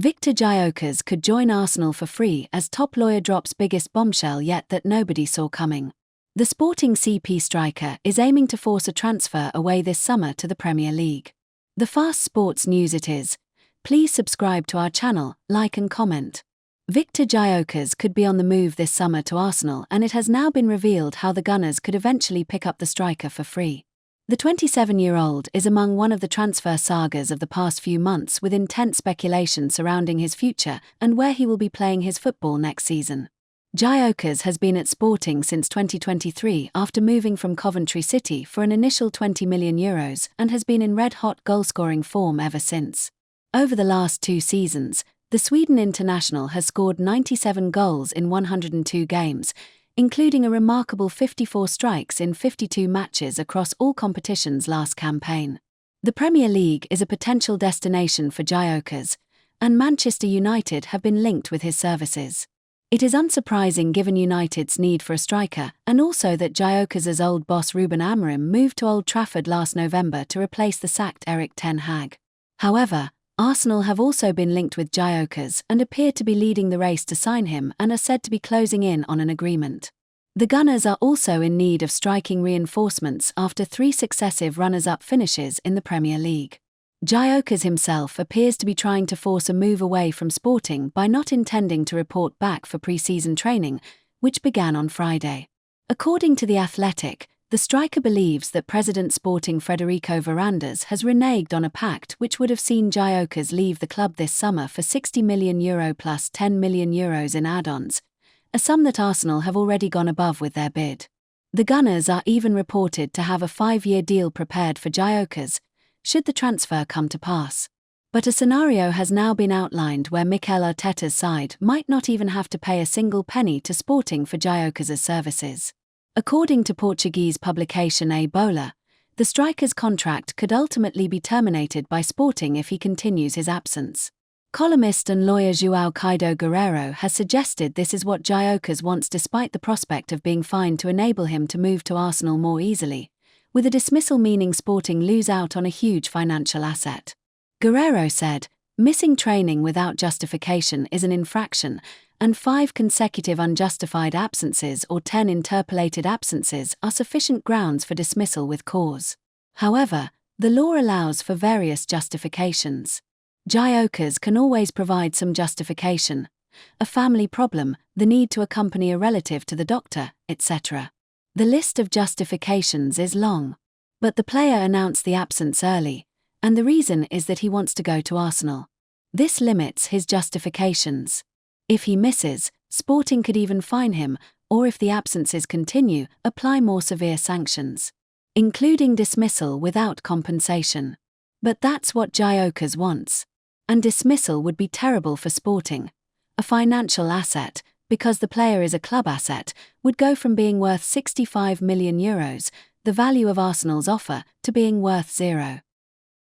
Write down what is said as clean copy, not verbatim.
Viktor Gyokeres could join Arsenal for free as top lawyer drops biggest bombshell yet that nobody saw coming. The Sporting CP striker is aiming to force a transfer away this summer to the Premier League. The fast sports news it is. Please subscribe to our channel, like and comment. Viktor Gyokeres could be on the move this summer to Arsenal, and it has now been revealed how the Gunners could eventually pick up the striker for free. The 27-year-old is among one of the transfer sagas of the past few months, with intense speculation surrounding his future and where he will be playing his football next season. Gyokeres has been at Sporting since 2023 after moving from Coventry City for an initial €20 million and has been in red-hot goal-scoring form ever since. Over the last 2 seasons, the Sweden international has scored 97 goals in 102 games, including a remarkable 54 strikes in 52 matches across all competitions last campaign. The Premier League is a potential destination for Gyokeres, and Manchester United have been linked with his services. It is unsurprising given United's need for a striker, and also that Gyokeres' old boss Ruben Amorim moved to Old Trafford last November to replace the sacked Erik ten Hag. However, Arsenal have also been linked with Gyokeres and appear to be leading the race to sign him and are said to be closing in on an agreement. The Gunners are also in need of striking reinforcements after 3 successive runners-up finishes in the Premier League. Gyokeres himself appears to be trying to force a move away from Sporting by not intending to report back for pre-season training, which began on Friday. According to The Athletic, the striker believes that President Sporting Frederico Varandas has reneged on a pact which would have seen Gyokeres leave the club this summer for €60 million plus €10 million in add-ons, a sum that Arsenal have already gone above with their bid. The Gunners are even reported to have a 5-year deal prepared for Gyokeres, should the transfer come to pass. But a scenario has now been outlined where Mikel Arteta's side might not even have to pay a single penny to Sporting for Gyokeres' services. According to Portuguese publication A Bola, the striker's contract could ultimately be terminated by Sporting if he continues his absence. Columnist and lawyer João Caido Guerreiro has suggested this is what Gyokeres wants despite the prospect of being fined to enable him to move to Arsenal more easily, with a dismissal meaning Sporting lose out on a huge financial asset. Guerreiro said, "Missing training without justification is an infraction, and 5 consecutive unjustified absences or 10 interpolated absences are sufficient grounds for dismissal with cause. However, the law allows for various justifications. Gyokeres can always provide some justification: a family problem, the need to accompany a relative to the doctor, etc. The list of justifications is long. But the player announced the absence early, and the reason is that he wants to go to Arsenal. This limits his justifications. If he misses, Sporting could even fine him, or if the absences continue, apply more severe sanctions, including dismissal without compensation. But that's what Gyokeres wants. And dismissal would be terrible for Sporting. A financial asset, because the player is a club asset, would go from being worth €65 million, the value of Arsenal's offer, to being worth 0.